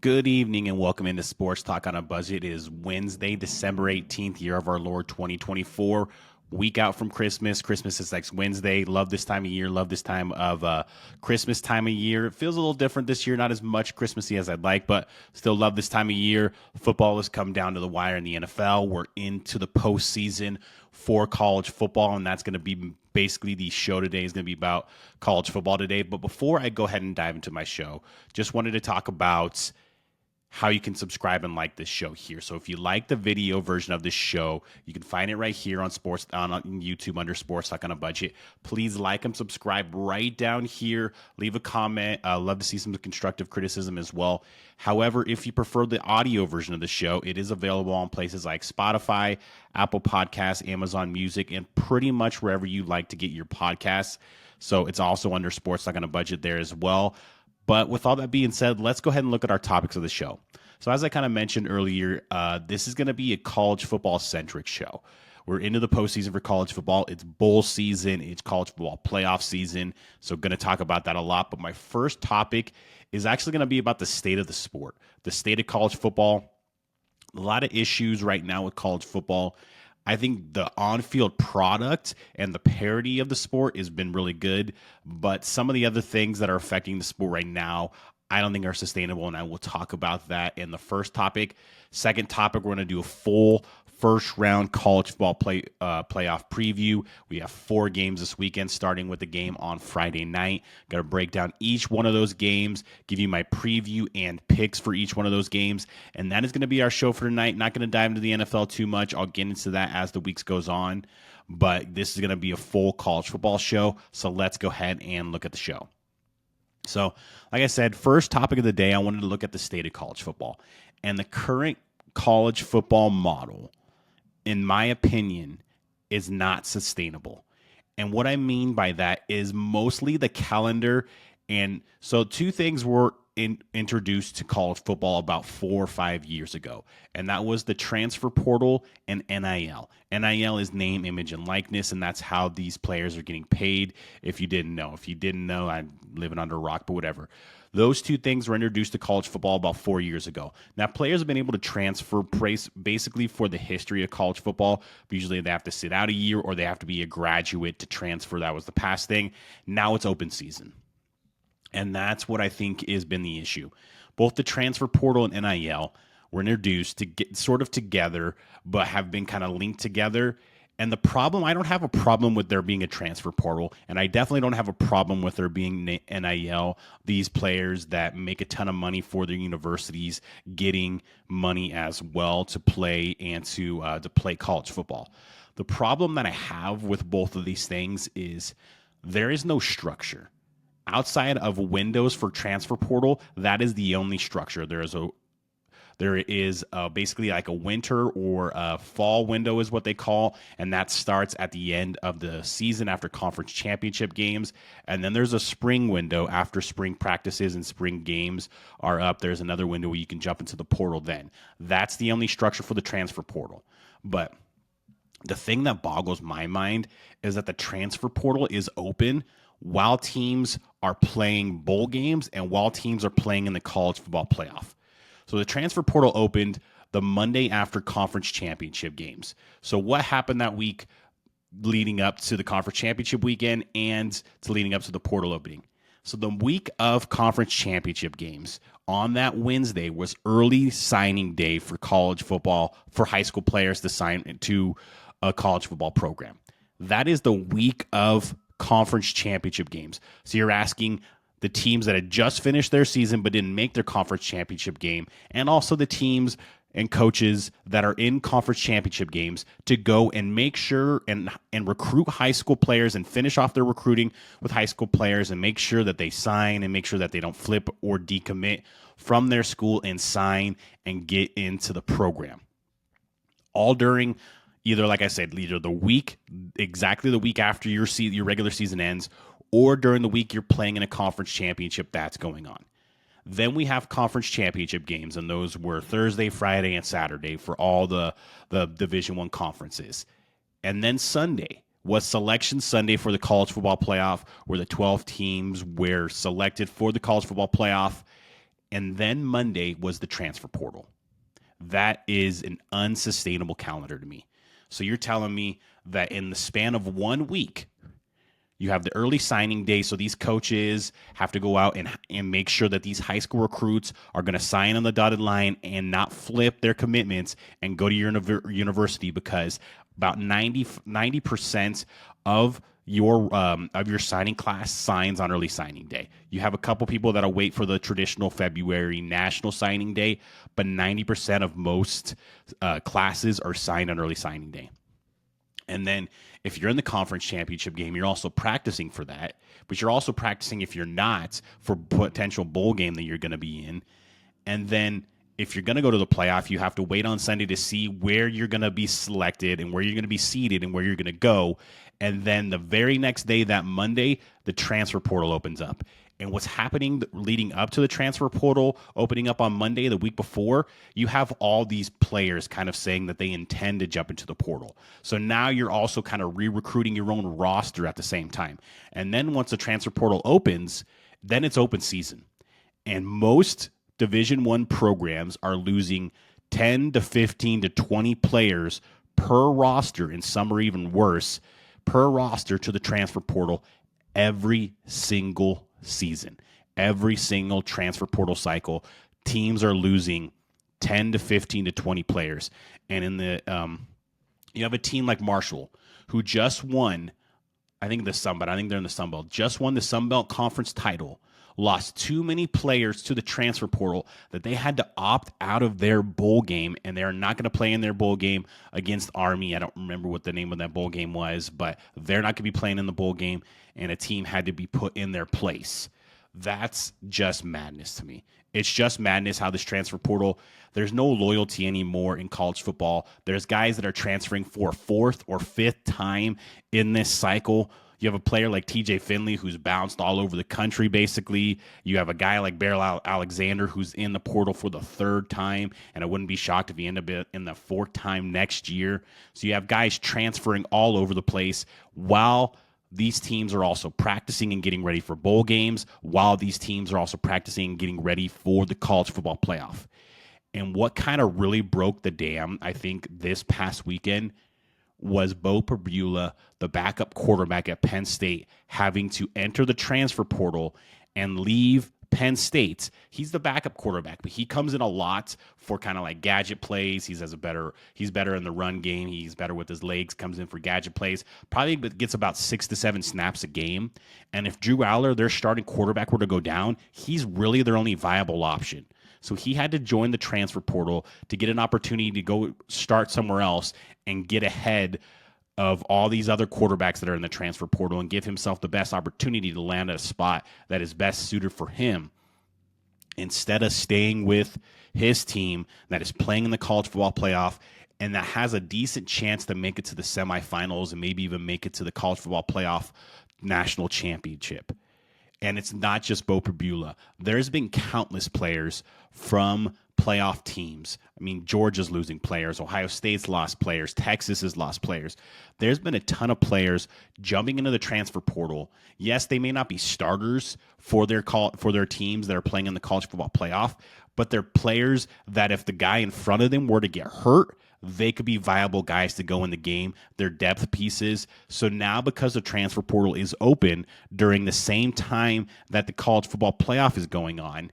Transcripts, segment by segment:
Good evening and welcome into Sports Talk on a Budget. It is Wednesday, December 18th, year of our Lord 2024. Week out from Christmas. Christmas is next Wednesday. Love this time of year. Love this time of Christmas time of year. It feels a little different this year. Not as much Christmassy as I'd like, but still love this time of year. Football has come down to the wire in the NFL. We're into the postseason for college football, and that's going to be basically the show today is going to be about college football today. But before I go ahead and dive into my show, just wanted to talk about how you can subscribe and like this show here. So if you like the video version of this show, you can find it right here on YouTube under Sports Talk on a Budget. Please like and subscribe right down here. Leave a comment. Love to see some constructive criticism as well. However, if you prefer the audio version of the show, it is available on places like Spotify, Apple Podcasts, Amazon Music, and pretty much wherever you like to get your podcasts. So it's also under Sports Talk on a Budget there as well. But with all that being said, let's go ahead and look at our topics of the show. So as I kind of mentioned earlier, this is going to be a college football-centric show. We're into the postseason for college football. It's bowl season. It's college football playoff season. So going to talk about that a lot. But my first topic is actually going to be about the state of the sport, the state of college football. A lot of issues right now with college football. I think the on-field product and the parity of the sport has been really good, but some of the other things that are affecting the sport right now, I don't think are sustainable, and I will talk about that in the first topic. Second topic, we're going to do a full first-round college football playoff preview. We have 4 games this weekend, starting with the game on Friday night. Got to break down each one of those games, give you my preview and picks for each one of those games, and that is going to be our show for tonight. Not going to dive into the NFL too much. I'll get into that as the weeks goes on, but this is going to be a full college football show, so let's go ahead and look at the show. So, like I said, first topic of the day, I wanted to look at the state of college football. And the current college football model, in my opinion, is not sustainable. And what I mean by that is mostly the calendar. And so 2 things were introduced to college football about 4 or 5 years ago, and that was the transfer portal and NIL. NIL is name, image, and likeness, and that's how these players are getting paid. If you didn't know, I'm living under a rock, but whatever. Those 2 things were introduced to college football about 4 years ago. Now, players have been able to transfer basically for the history of college football. Usually they have to sit out a year or they have to be a graduate to transfer. That was the past thing. Now it's open season. And that's what I think has been the issue. Both the transfer portal and NIL were introduced to get sort of together, but have been kind of linked together. And the problem, I don't have a problem with there being a transfer portal, and I definitely don't have a problem with there being NIL, these players that make a ton of money for their universities getting money as well to play and to play college football. The problem that I have with both of these things is there is no structure. Outside of windows for transfer portal, that is the only structure. There is basically like a winter or a fall window is what they call, and that starts at the end of the season after conference championship games. And then there's a spring window after spring practices and spring games are up. There's another window where you can jump into the portal then. That's the only structure for the transfer portal. But the thing that boggles my mind is that the transfer portal is open while teams are playing bowl games and while teams are playing in the college football playoff. So the transfer portal opened the Monday after conference championship games. So what happened that week leading up to the conference championship weekend and to leading up to the portal opening? So the week of conference championship games on that Wednesday was early signing day for college football, for high school players to sign into a college football program. That is the week of conference championship games. So you're asking the teams that had just finished their season but didn't make their conference championship game, and also the teams and coaches that are in conference championship games to go and make sure and recruit high school players and finish off their recruiting with high school players and make sure that they sign and make sure that they don't flip or decommit from their school and sign and get into the program. All during either, like I said, either exactly the week after your regular season ends, or during the week you're playing in a conference championship that's going on. Then we have conference championship games, and those were Thursday, Friday, and Saturday for all the Division I conferences. And then Sunday was Selection Sunday for the college football playoff, where the 12 teams were selected for the college football playoff. and then Monday was the transfer portal. That is an unsustainable calendar to me. So you're telling me that in the span of 1 week, you have the early signing day, so these coaches have to go out and make sure that these high school recruits are going to sign on the dotted line and not flip their commitments and go to your university, because about 90% of your signing class signs on early signing day. You have a couple people that'll wait for the traditional February national signing day, but 90% of most classes are signed on early signing day. And then if you're in the conference championship game, you're also practicing for that, but you're also practicing, if you're not, for potential bowl game that you're going to be in. And then if you're going to go to the playoff, you have to wait on Sunday to see where you're going to be selected and where you're going to be seated and where you're going to go. And then the very next day, that Monday, the transfer portal opens up. And what's happening leading up to the transfer portal opening up on Monday, the week before, you have all these players kind of saying that they intend to jump into the portal. So now you're also kind of re-recruiting your own roster at the same time. And then once the transfer portal opens, then it's open season. And most Division I programs are losing 10 to 15 to 20 players per roster, and some are even worse, per roster to the transfer portal every single season. Every single transfer portal cycle, teams are losing 10 to 15 to 20 players. And in the you have a team like Marshall who just won, I think they're in the Sun Belt, just won the Sun Belt Conference title, lost too many players to the transfer portal that they had to opt out of their bowl game, and they're not going to play in their bowl game against Army. I don't remember what the name of that bowl game was, but they're not going to be playing in the bowl game, and a team had to be put in their place. That's just madness to me. It's just madness how this transfer portal, there's no loyalty anymore in college football. There's guys that are transferring for a fourth or fifth time in this cycle. You have a player like TJ Finley who's bounced all over the country, basically. You have a guy like Beryl Alexander who's in the portal for the third time, and I wouldn't be shocked if he ended up in the fourth time next year. So you have guys transferring all over the place while these teams are also practicing and getting ready for bowl games, while these teams are also practicing and getting ready for the college football playoff. And what kind of really broke the dam, I think, this past weekend was Bo Perbula, the backup quarterback at Penn State, having to enter the transfer portal and leave Penn State. He's the backup quarterback, but he comes in a lot for kind of like gadget plays. He's better in the run game. He's better with his legs, comes in for gadget plays. Probably gets about 6 to 7 snaps a game. And if Drew Aller, their starting quarterback, were to go down, he's really their only viable option. So he had to join the transfer portal to get an opportunity to go start somewhere else and get ahead of all these other quarterbacks that are in the transfer portal and give himself the best opportunity to land at a spot that is best suited for him, instead of staying with his team that is playing in the college football playoff and that has a decent chance to make it to the semifinals and maybe even make it to the college football playoff national championship. And it's not just Bo Perbula. There's been countless players from playoff teams. I mean, Georgia's losing players. Ohio State's lost players. Texas has lost players. There's been a ton of players jumping into the transfer portal. Yes, they may not be starters for their teams that are playing in the college football playoff, but they're players that if the guy in front of them were to get hurt, they could be viable guys to go in the game. They're depth pieces. So now, because the transfer portal is open during the same time that the college football playoff is going on,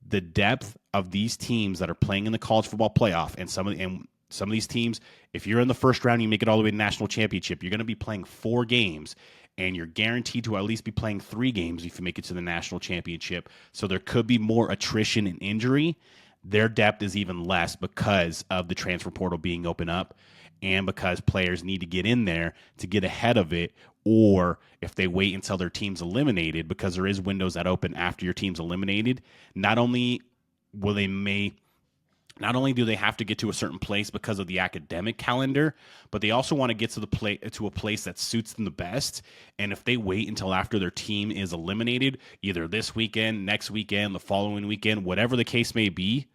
the depth of these teams that are playing in the college football playoff, and some of these teams, if you're in the first round, you make it all the way to the national championship, you're going to be playing 4 games, and you're guaranteed to at least be playing 3 games if you make it to the national championship. So there could be more attrition and injury. Their depth is even less because of the transfer portal being open up and because players need to get in there to get ahead of it, or if they wait until their team's eliminated, because there is windows that open after your team's eliminated, not only do they have to get to a certain place because of the academic calendar, but they also want to get to a place that suits them the best. And if they wait until after their team is eliminated, either this weekend, next weekend, the following weekend, whatever the case may be,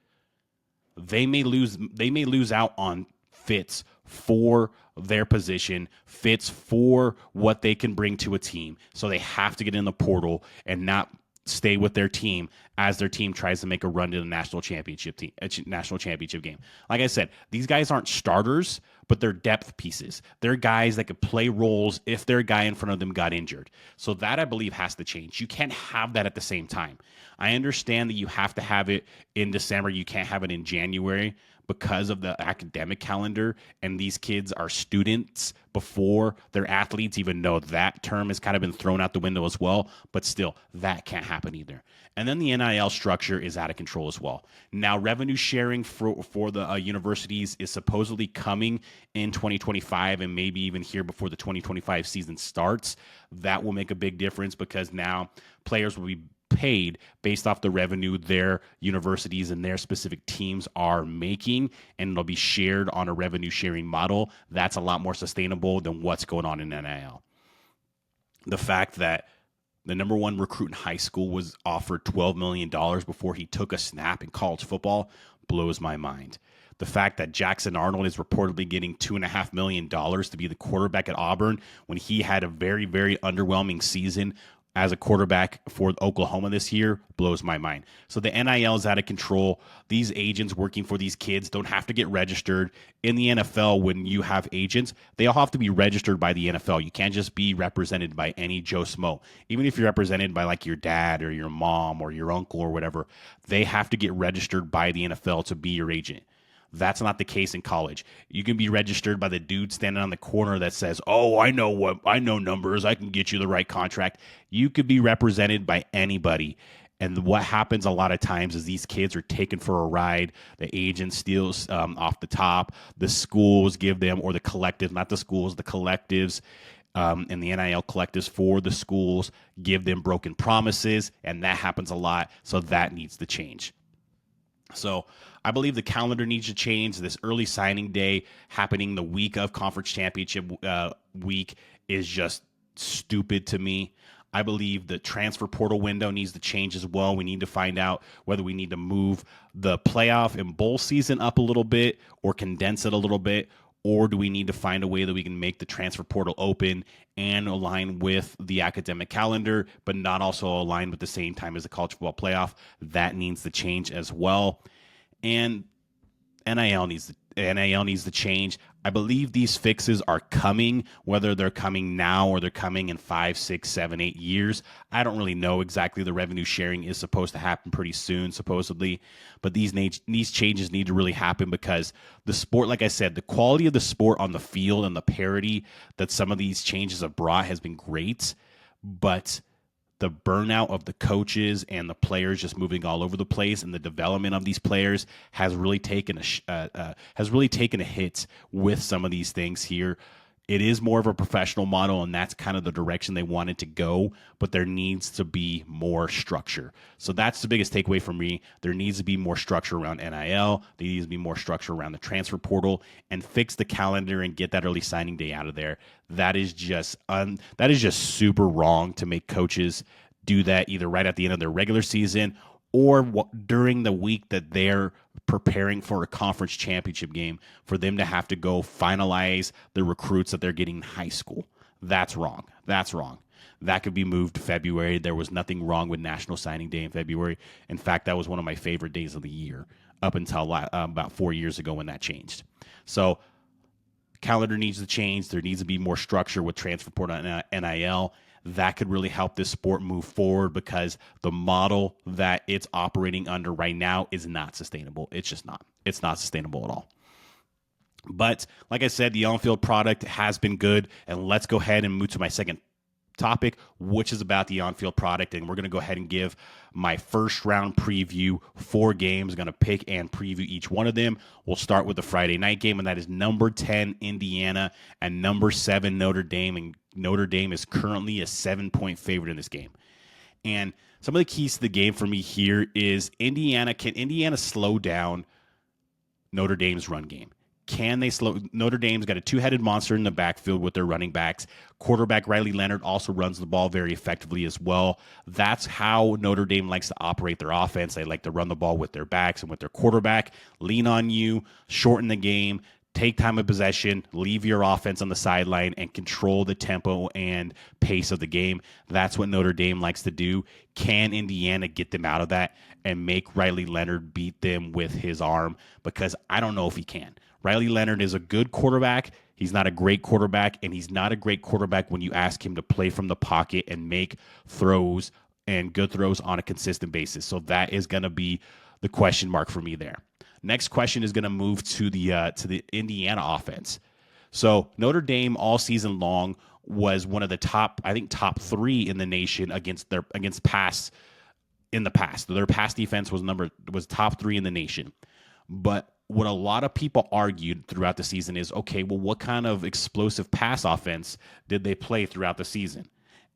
they may lose out on fits for their position, fits for what they can bring to a team. So they have to get in the portal and not stay with their team as their team tries to make a run to the national championship game. Like I said, these guys aren't starters, but they're depth pieces. They're guys that could play roles if their guy in front of them got injured. So that, I believe, has to change. You can't have that at the same time. I understand that you have to have it in December. You can't have it in January because of the academic calendar, and these kids are students before they're athletes, even though that term has kind of been thrown out the window as well. But still, that can't happen either. And then the NIL structure is out of control as well. Now, revenue sharing for the universities is supposedly coming in 2025 and maybe even here before the 2025 season starts. That will make a big difference because now players will be paid based off the revenue their universities and their specific teams are making, and it'll be shared on a revenue sharing model. That's a lot more sustainable than what's going on in NIL. The fact that the number one recruit in high school was offered $12 million before he took a snap in college football blows my mind. The fact that Jackson Arnold is reportedly getting $2.5 million to be the quarterback at Auburn when he had a very, very underwhelming season as a quarterback for Oklahoma this year blows my mind. So the NIL is out of control. These agents working for these kids don't have to get registered. In the NFL, when you have agents, they all have to be registered by the NFL. You can't just be represented by any Joe Smo. Even if you're represented by like your dad or your mom or your uncle or whatever, they have to get registered by the NFL to be your agent. That's not the case in college. You can be registered by the dude standing on the corner that says, "Oh, I know numbers. I can get you the right contract." You could be represented by anybody. And what happens a lot of times is these kids are taken for a ride. The agent steals off the top. The schools give them, or the collective, not the schools, the collectives, and the NIL collectives for the schools give them broken promises, and that happens a lot. So that needs to change. So I believe the calendar needs to change. This early signing day happening the week of conference championship week is just stupid to me. I believe the transfer portal window needs to change as well. We need to find out whether we need to move the playoff and bowl season up a little bit or condense it a little bit, or do we need to find a way that we can make the transfer portal open and align with the academic calendar, but not also align with the same time as the college football playoff? That needs to change as well. And NIL needs to change. I believe these fixes are coming, whether they're coming now or they're coming in 5, 6, 7, 8 years. I don't really know exactly. The revenue sharing is supposed to happen pretty soon, supposedly. But these changes need to really happen because the sport, like I said, the quality of the sport on the field and the parity that some of these changes have brought has been great. But the burnout of the coaches and the players just moving all over the place, and the development of these players has really taken a hit with some of these things here. It is more of a professional model, and that's kind of the direction they wanted to go, but there needs to be more structure. So that's the biggest takeaway for me. There needs to be more structure around NIL. There needs to be more structure around the transfer portal, and fix the calendar and get that early signing day out of there. That is just super wrong to make coaches do that either right at the end of their regular season or during the week that they're preparing for a conference championship game, for them to have to go finalize the recruits that they're getting in high school. That's wrong. That could be moved to February. There was nothing wrong with National Signing Day in February. In fact, that was one of my favorite days of the year up until about 4 years ago when that changed. So calendar needs to change. There needs to be more structure with transfer portal and NIL. That could really help this sport move forward, because the model that it's operating under right now is not sustainable. It's just not. It's not sustainable at all. But like I said, the on-field product has been good. And let's go ahead and move to my second topic, which is about the on-field product. And we're going to go ahead and give my first round preview. 4 games. I'm going to pick and preview each one of them. We'll start with the Friday night game, and that is number 10 Indiana and number 7 Notre Dame. And Notre Dame is currently a 7-point favorite in this game. And some of the keys to the game for me here is can Indiana slow down Notre Dame's run game? Can they slow? Notre Dame's got a 2-headed monster in the backfield with their running backs. Quarterback Riley Leonard also runs the ball very effectively as well. That's how Notre Dame likes to operate their offense. They like to run the ball with their backs and with their quarterback, lean on you, shorten the game, take time of possession, leave your offense on the sideline, and control the tempo and pace of the game. That's what Notre Dame likes to do. Can Indiana get them out of that and make Riley Leonard beat them with his arm? Because I don't know if he can. Riley Leonard is a good quarterback. He's not a great quarterback, and he's not a great quarterback when you ask him to play from the pocket and make throws and good throws on a consistent basis. So that is going to be the question mark for me there. Next question is going to move to the Indiana offense. So Notre Dame all season long was one of the top 3 in the nation against pass in the past. Their pass defense was top 3 in the nation. But what a lot of people argued throughout the season is, okay, well, what kind of explosive pass offense did they play throughout the season?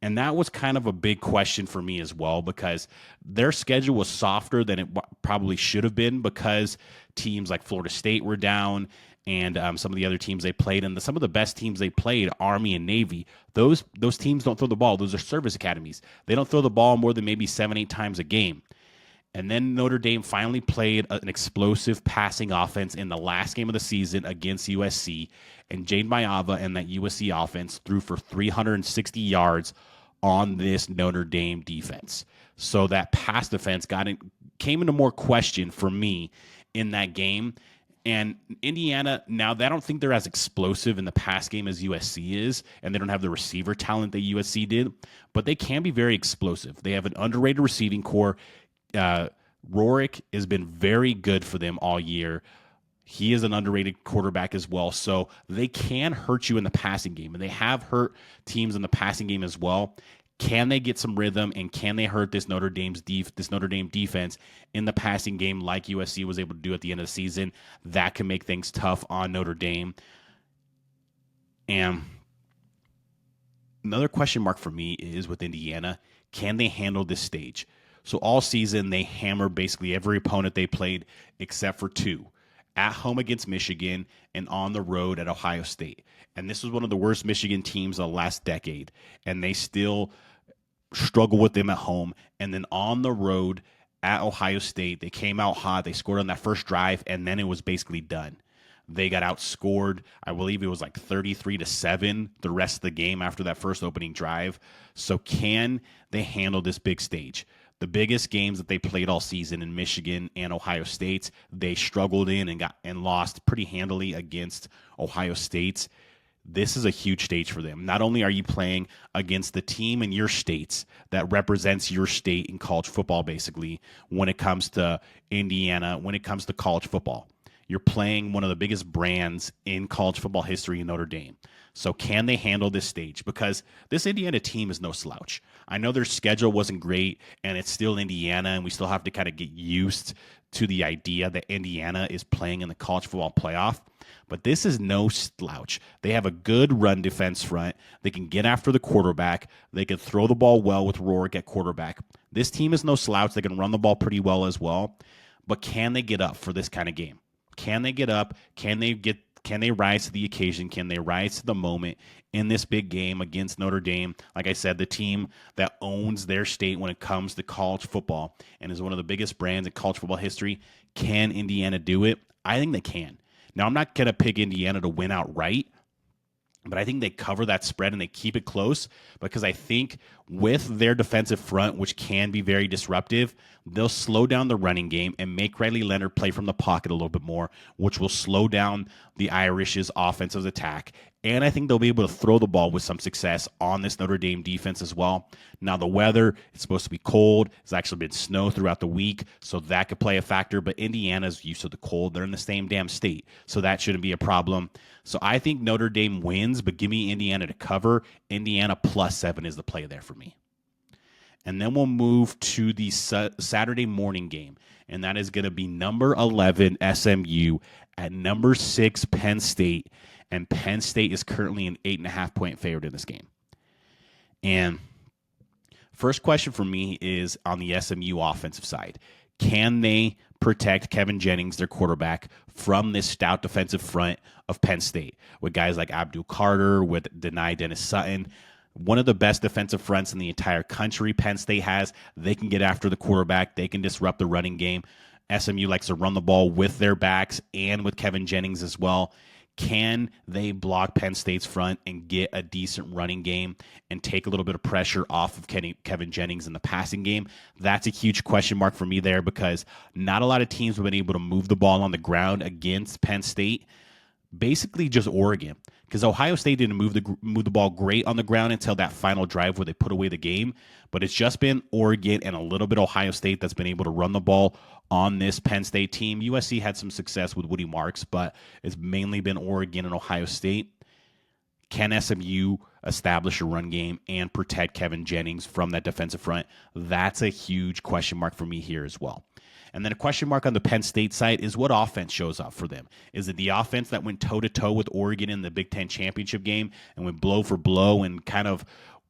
And that was kind of a big question for me as well, because their schedule was softer than it probably should have been, because teams like Florida State were down, and some of the other teams they played, and some of the best teams they played, Army and Navy, those teams don't throw the ball. Those are service academies. They don't throw the ball more than maybe 7-8 times a game. And then Notre Dame finally played an explosive passing offense in the last game of the season against USC, and Jade Mayava and that USC offense threw for 360 yards on this Notre Dame defense. So that pass defense came into more question for me in that game. And Indiana, now I don't think they're as explosive in the pass game as USC is, and they don't have the receiver talent that USC did, but they can be very explosive. They have an underrated receiving core. Rorick has been very good for them all year. He is an underrated quarterback as well, so they can hurt you in the passing game, and they have hurt teams in the passing game as well. Can they get some rhythm, and can they hurt this Notre Dame defense in the passing game like USC was able to do at the end of the season? That can make things tough on Notre Dame. And another question mark for me is with Indiana, can they handle this stage? So all season, they hammered basically every opponent they played except for 2. At home against Michigan and on the road at Ohio State. And this was one of the worst Michigan teams of the last decade. And they still struggle with them at home. And then on the road at Ohio State, they came out hot. They scored on that first drive, and then it was basically done. They got outscored. I believe it was like 33-7 the rest of the game after that first opening drive. So can they handle this big stage? The biggest games that they played all season in Michigan and Ohio State, they struggled in and lost pretty handily against Ohio State. This is a huge stage for them. Not only are you playing against the team in your states that represents your state in college football, basically, when it comes to Indiana, when it comes to college football, you're playing one of the biggest brands in college football history in Notre Dame. So can they handle this stage? Because this Indiana team is no slouch. I know their schedule wasn't great, and it's still Indiana, and we still have to kind of get used to the idea that Indiana is playing in the college football playoff. But this is no slouch. They have a good run defense front. They can get after the quarterback. They can throw the ball well with Rorick at quarterback. This team is no slouch. They can run the ball pretty well as well. But can they get up for this kind of game? Can they get up? Can they rise to the occasion? Can they rise to the moment in this big game against Notre Dame? Like I said, the team that owns their state when it comes to college football and is one of the biggest brands in college football history. Can Indiana do it? I think they can. Now, I'm not going to pick Indiana to win outright, but I think they cover that spread and they keep it close, because I think with their defensive front, which can be very disruptive, they'll slow down the running game and make Riley Leonard play from the pocket a little bit more, which will slow down the Irish's offensive attack. And I think they'll be able to throw the ball with some success on this Notre Dame defense as well. Now, the weather, it's supposed to be cold. It's actually been snow throughout the week, so that could play a factor. But Indiana's used to the cold. They're in the same damn state, so that shouldn't be a problem. So I think Notre Dame wins, but give me Indiana to cover. Indiana +7 is the play there for me. And then we'll move to the Saturday morning game, and that is going to be number 11 SMU at number 6 Penn State. And Penn State is currently an 8.5-point favorite in this game. And first question for me is on the SMU offensive side. Can they protect Kevin Jennings, their quarterback, from this stout defensive front of Penn State with guys like Abdul Carter, with Denai Dennis Sutton? One of the best defensive fronts in the entire country Penn State has. They can get after the quarterback. They can disrupt the running game. SMU likes to run the ball with their backs and with Kevin Jennings as well. Can they block Penn State's front and get a decent running game and take a little bit of pressure off of Kevin Jennings in the passing game? That's a huge question mark for me there, because not a lot of teams have been able to move the ball on the ground against Penn State. Basically just Oregon, because Ohio State didn't move the ball great on the ground until that final drive where they put away the game. But it's just been Oregon and a little bit Ohio State that's been able to run the ball on this Penn State team. USC had some success with Woody Marks, but it's mainly been Oregon and Ohio State. Can SMU establish a run game and protect Kevin Jennings from that defensive front? That's a huge question mark for me here as well. And then a question mark on the Penn State side is what offense shows up for them. Is it the offense that went toe-to-toe with Oregon in the Big Ten championship game and went blow for blow and kind of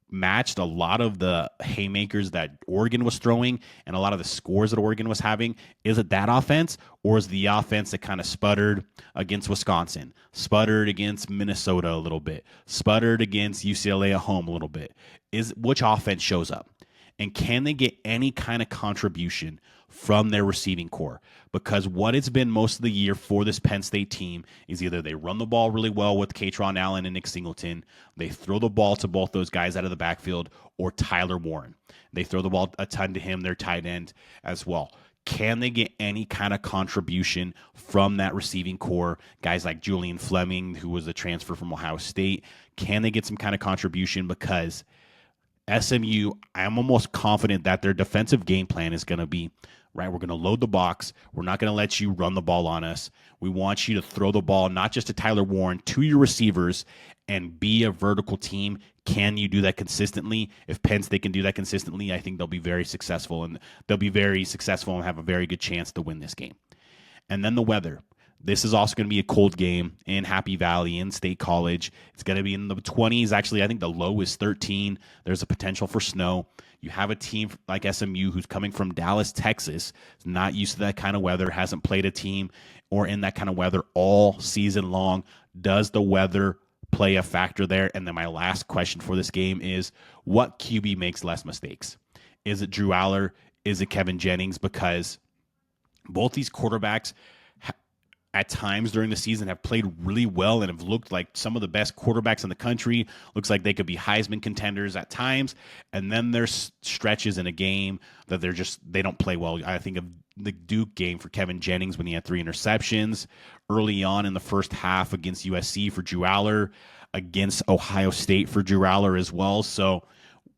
matched a lot of the haymakers that Oregon was throwing and a lot of the scores that Oregon was having? Is it that offense, or is the offense that kind of sputtered against Wisconsin, sputtered against Minnesota a little bit, sputtered against UCLA at home a little bit? Which offense shows up? And can they get any kind of contribution from their receiving core? Because what it's been most of the year for this Penn State team is either they run the ball really well with Katron Allen and Nick Singleton, they throw the ball to both those guys out of the backfield, or Tyler Warren. They throw the ball a ton to him, their tight end as well. Can they get any kind of contribution from that receiving core? Guys like Julian Fleming, who was a transfer from Ohio State, can they get some kind of contribution? Because SMU, I'm almost confident that their defensive game plan is going to be, right, we're going to load the box. We're not going to let you run the ball on us. We want you to throw the ball not just to Tyler Warren, to your receivers, and be a vertical team. Can you do that consistently? If Penn State can do that consistently, I think they'll be very successful, and have a very good chance to win this game. And then the weather. This is also going to be a cold game in Happy Valley, in State College. It's going to be in the 20s. Actually, I think the low is 13. There's a potential for snow. You have a team like SMU who's coming from Dallas, Texas, is not used to that kind of weather, hasn't played a team or in that kind of weather all season long. Does the weather play a factor there? And then my last question for this game is, what QB makes less mistakes? Is it Drew Aller? Is it Kevin Jennings? Because both these quarterbacks at times during the season have played really well and have looked like some of the best quarterbacks in the country. Looks like they could be Heisman contenders at times. And then there's stretches in a game that they don't play well. I think of the Duke game for Kevin Jennings when he had 3 interceptions early on in the first half against USC for Drew Aller, against Ohio State for Drew Aller as well. So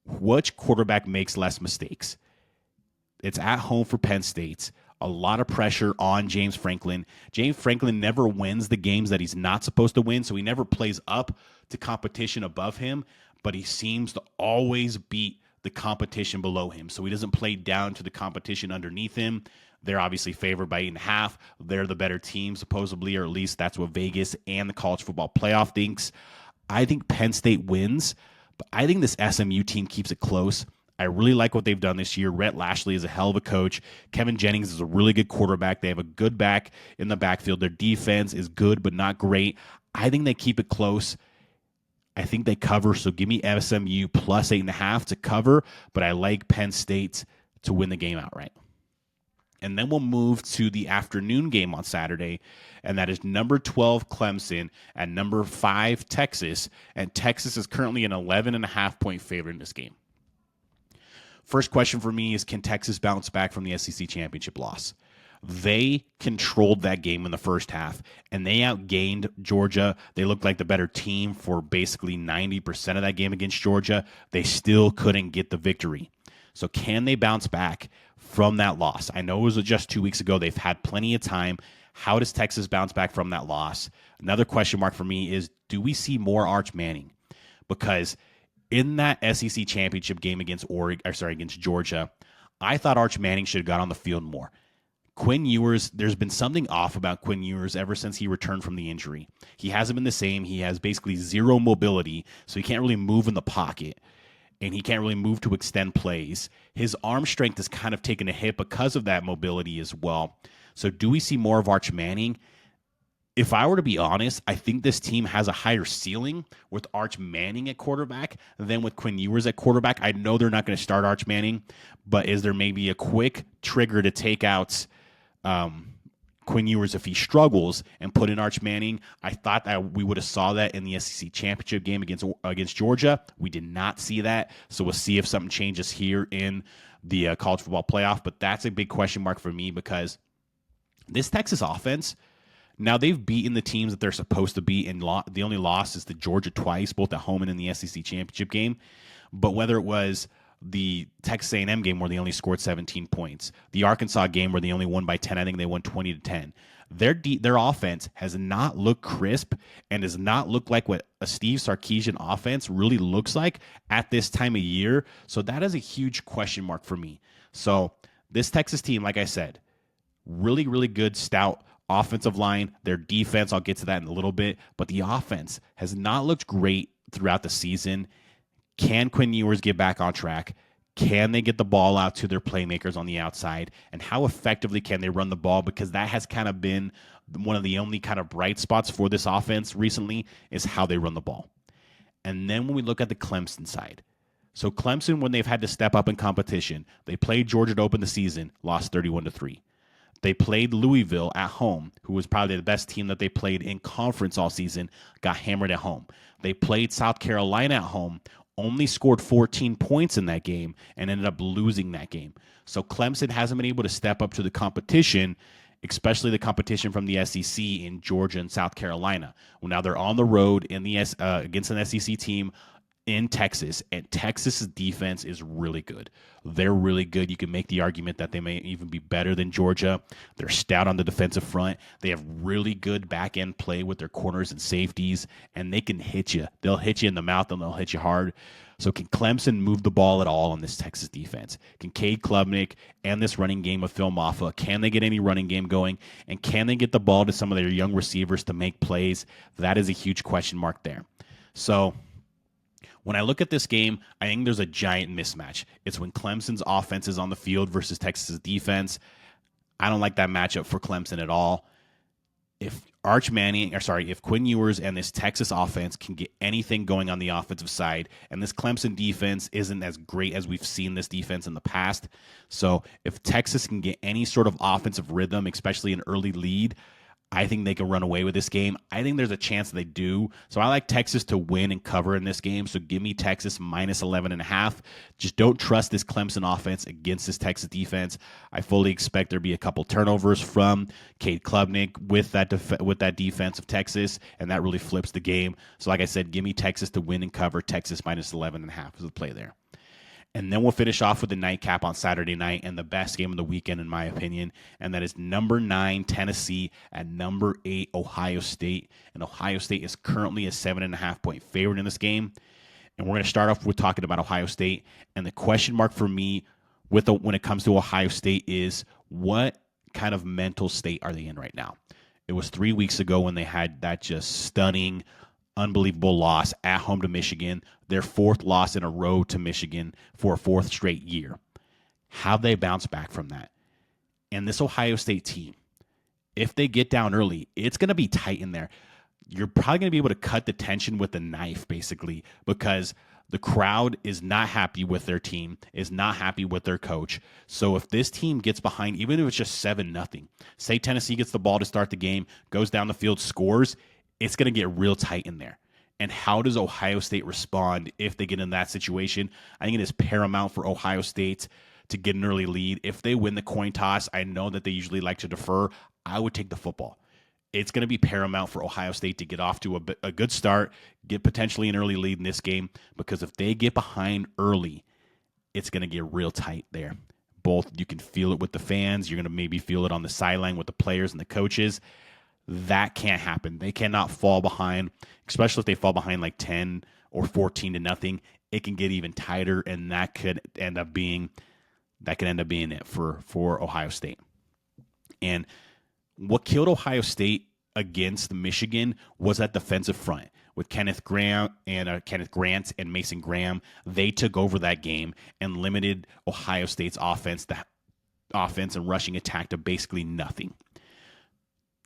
which quarterback makes less mistakes? It's at home for Penn State. A lot of pressure on James Franklin. James Franklin never wins the games that he's not supposed to win, so he never plays up to competition above him, but he seems to always beat the competition below him. So he doesn't play down to the competition underneath him. They're obviously favored by 8.5. They're the better team, supposedly, or at least that's what Vegas and the College Football Playoff thinks. I think Penn State wins, but I think this SMU team keeps it close. I really like what they've done this year. Rhett Lashley is a hell of a coach. Kevin Jennings is a really good quarterback. They have a good back in the backfield. Their defense is good but not great. I think they keep it close. I think they cover, so give me SMU plus 8.5 to cover, but I like Penn State to win the game outright. And then we'll move to the afternoon game on Saturday, and that is number 12 Clemson and number 5 Texas, and Texas is currently an 11.5-point favorite in this game. First question for me is, can Texas bounce back from the SEC championship loss? They controlled that game in the first half, and they outgained Georgia. They looked like the better team for basically 90% of that game against Georgia. They still couldn't get the victory. So can they bounce back from that loss? I know it was just 2 weeks ago. They've had plenty of time. How does Texas bounce back from that loss? Another question mark for me is, do we see more Arch Manning? Because in that SEC championship game against Georgia, I thought Arch Manning should have got on the field more. Quinn Ewers, there's been something off about Quinn Ewers ever since he returned from the injury. He hasn't been the same. He has basically zero mobility, so he can't really move in the pocket, and he can't really move to extend plays. His arm strength has kind of taken a hit because of that mobility as well. So do we see more of Arch Manning? If I were to be honest, I think this team has a higher ceiling with Arch Manning at quarterback than with Quinn Ewers at quarterback. I know they're not going to start Arch Manning, but is there maybe a quick trigger to take out Quinn Ewers if he struggles and put in Arch Manning. I thought that we would have saw that in the SEC championship game against Georgia. We did not see that, so we'll see if something changes here in the college football playoff. But that's a big question mark for me because this Texas offense, now they've beaten the teams that they're supposed to beat, and the only loss is to Georgia twice, both at home and in the SEC championship game. But whether it was the Texas A&M game where they only scored 17 points, the Arkansas game where they only won by 10, I think they won 20-10. Their offense has not looked crisp and does not look like what a Steve Sarkisian offense really looks like at this time of year. So that is a huge question mark for me. So this Texas team, like I said, really, really good, stout offensive line. Their defense, I'll get to that in a little bit, but the offense has not looked great throughout the season. Can Quinn Ewers get back on track? Can they get the ball out to their playmakers on the outside? And how effectively can they run the ball? Because that has kind of been one of the only kind of bright spots for this offense recently is how they run the ball. And then when we look at the Clemson side, so Clemson, when they've had to step up in competition, they played Georgia to open the season, lost 31-3. They played Louisville at home, who was probably the best team that they played in conference all season, got hammered at home. They played South Carolina at home, only scored 14 points in that game, and ended up losing that game. So Clemson hasn't been able to step up to the competition, especially the competition from the SEC in Georgia and South Carolina. Well, now they're on the road in the against an SEC team in Texas, and Texas's defense is really good. They're really good. You can make the argument that they may even be better than Georgia. They're stout on the defensive front. They have really good back-end play with their corners and safeties, and they can hit you. They'll hit you in the mouth, and they'll hit you hard. So can Clemson move the ball at all on this Texas defense? Can Cade Klubnik and this running game of Phil Maffa, can they get any running game going? And can they get the ball to some of their young receivers to make plays? That is a huge question mark there. So when I look at this game, I think there's a giant mismatch. It's when Clemson's offense is on the field versus Texas's defense. I don't like that matchup for Clemson at all. If Quinn Ewers and this Texas offense can get anything going on the offensive side, and this Clemson defense isn't as great as we've seen this defense in the past. So if Texas can get any sort of offensive rhythm, especially an early lead, I think they can run away with this game. I think there's a chance they do. So I like Texas to win and cover in this game. So give me Texas minus 11.5. Just don't trust this Clemson offense against this Texas defense. I fully expect there to be a couple turnovers from Cade Klubnik with that defense of Texas, and that really flips the game. So like I said, give me Texas to win and cover. Texas minus 11.5 is the play there. And then we'll finish off with the nightcap on Saturday night and the best game of the weekend, in my opinion, and that is number 9, Tennessee, at number 8, Ohio State. And Ohio State is currently a 7.5-point favorite in this game. And we're going to start off with talking about Ohio State. And the question mark for me when it comes to Ohio State is, what kind of mental state are they in right now? It was 3 weeks ago when they had that just stunning, unbelievable loss at home to Michigan, their 4th loss in a row to Michigan for a 4th straight year. How they bounce back from that? And this Ohio State team, if they get down early, it's going to be tight in there. You're probably going to be able to cut the tension with a knife, basically, because the crowd is not happy with their team, is not happy with their coach. So if this team gets behind, even if it's just 7-0, say Tennessee gets the ball to start the game, goes down the field, scores, it's going to get real tight in there. And how does Ohio State respond if they get in that situation? I think it is paramount for Ohio State to get an early lead. If they win the coin toss, I know that they usually like to defer. I would take the football. It's going to be paramount for Ohio State to get off to a good start, get potentially an early lead in this game, because if they get behind early, it's going to get real tight there. Both, you can feel it with the fans. You're going to maybe feel it on the sideline with the players and the coaches. That can't happen. They cannot fall behind, especially if they fall behind like 10 or 14-0. It can get even tighter, and that could end up being it for Ohio State. And what killed Ohio State against Michigan was that defensive front with Kenneth Grant and Mason Graham. They took over that game and limited Ohio State's offense and rushing attack to basically nothing.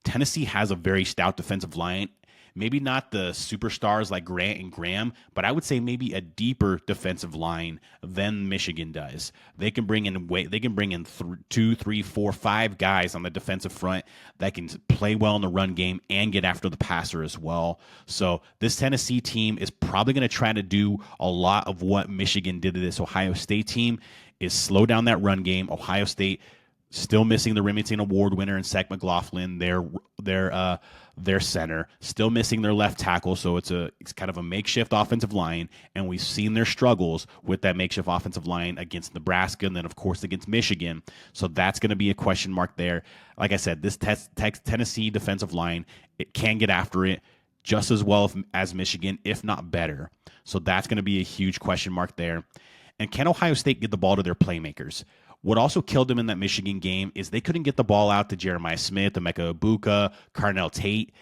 Tennessee has a very stout defensive line, maybe not the superstars like Grant and Graham, but I would say maybe a deeper defensive line than Michigan does. They can bring in two, three, four, five guys on the defensive front that can play well in the run game and get after the passer as well. So this Tennessee team is probably going to try to do a lot of what Michigan did to this Ohio State team, is slow down that run game. Ohio State still missing the Remington Award winner in Zach McLaughlin, their center, still missing their left tackle, so it's kind of a makeshift offensive line, and we've seen their struggles with that makeshift offensive line against Nebraska and then, of course, against Michigan. So that's going to be a question mark there. Like I said, this Tennessee defensive line, it can get after it just as well as Michigan, if not better. So that's going to be a huge question mark there. And can Ohio State get the ball to their playmakers? What also killed them in that Michigan game is they couldn't get the ball out to Jeremiah Smith, Emeka Ibuka, Carnell Tate.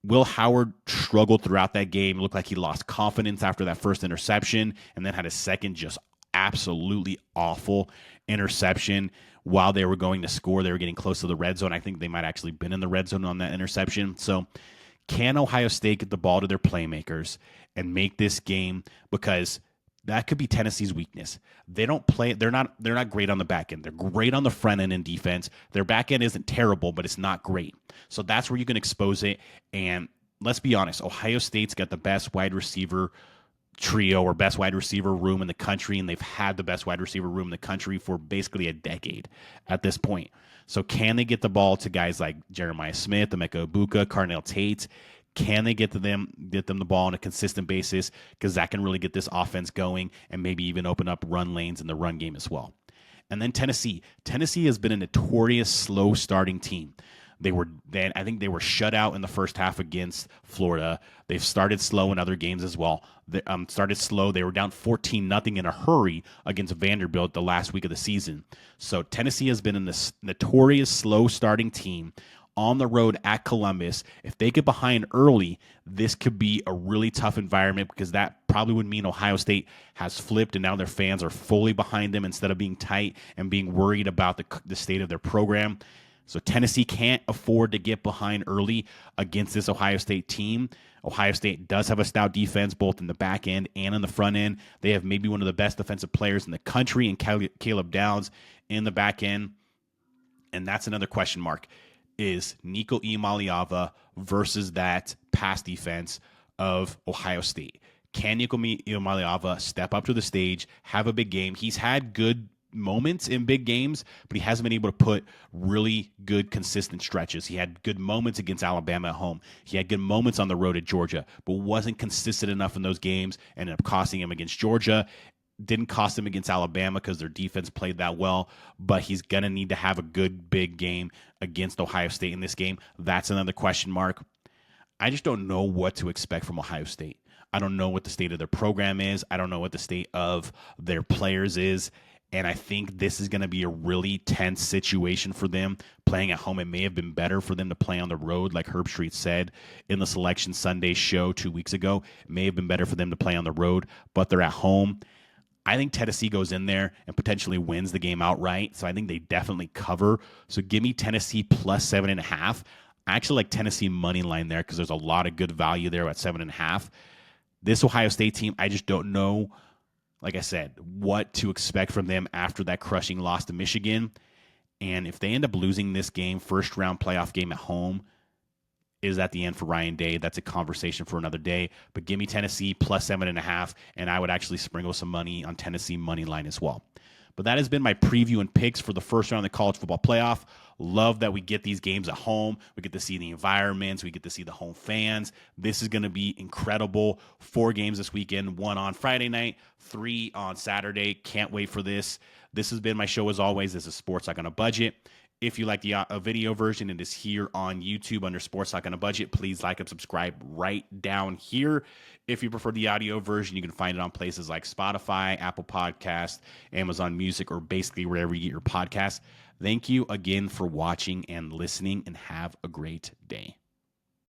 Will Howard struggled throughout that game. It looked like he lost confidence after that first interception and then had a second just absolutely awful interception while they were going to score. They were getting close to the red zone. I think they might actually been in the red zone on that interception. So can Ohio State get the ball to their playmakers and make this game, because that could be Tennessee's weakness. They don't play. They're not great on the back end. They're great on the front end in defense. Their back end isn't terrible, but it's not great. So that's where you can expose it. And let's be honest, Ohio State's got the best wide receiver trio or best wide receiver room in the country, and they've had the best wide receiver room in the country for basically a decade at this point. So can they get the ball to guys like Jeremiah Smith, Emeka Ibuka, Carnell Tate? Can they get them the ball on a consistent basis? Because that can really get this offense going and maybe even open up run lanes in the run game as well. And then Tennessee. Tennessee has been a notorious slow starting team. I think they were shut out in the first half against Florida. They've started slow in other games as well. They started slow. They were down 14-0 in a hurry against Vanderbilt the last week of the season. So Tennessee has been in this notorious slow starting team on the road at Columbus. If they get behind early, this could be a really tough environment, because that probably would mean Ohio State has flipped and now their fans are fully behind them instead of being tight and being worried about the state of their program. So Tennessee can't afford to get behind early against this Ohio State team. Ohio State does have a stout defense both in the back end and in the front end. They have maybe one of the best defensive players in the country in Caleb Downs in the back end. And that's another question mark, is Nico Iamaleava versus that pass defense of Ohio State. Can Nico Iamaleava step up to the stage, have a big game? He's had good moments in big games, but he hasn't been able to put really good, consistent stretches. He had good moments against Alabama at home. He had good moments on the road at Georgia, but wasn't consistent enough in those games. Ended up costing him against Georgia. Didn't cost him against Alabama because their defense played that well, but he's going to need to have a good, big game against Ohio State in this game. That's another question mark. I just don't know what to expect from Ohio State. I don't know what the state of their program is. I don't know what the state of their players is. And I think this is going to be a really tense situation for them. Playing at home, it may have been better for them to play on the road, like Herb Street said in the Selection Sunday show 2 weeks ago. It may have been better for them to play on the road, but they're at home. I think Tennessee goes in there and potentially wins the game outright. So I think they definitely cover. So give me Tennessee plus 7.5. I actually like Tennessee money line there because there's a lot of good value there at 7.5. This Ohio State team, I just don't know, like I said, what to expect from them after that crushing loss to Michigan. And if they end up losing this game, first round playoff game at home, is at the end for Ryan Day. That's a conversation for another day. But give me Tennessee plus 7.5, and I would actually sprinkle some money on Tennessee money line as well. But that has been my preview and picks for the first round of the college football playoff. Love that we get these games at home. We get to see the environments. We get to see the home fans. This is going to be incredible. 4 games this weekend, 1 on Friday night, 3 on Saturday. Can't wait for this. This has been my show as always. This is Sports Talk on a Budget. If you like the video version, it is here on YouTube under Sports Talk on a Budget. Please like and subscribe right down here. If you prefer the audio version, you can find it on places like Spotify, Apple Podcasts, Amazon Music, or basically wherever you get your podcasts. Thank you again for watching and listening, and have a great day.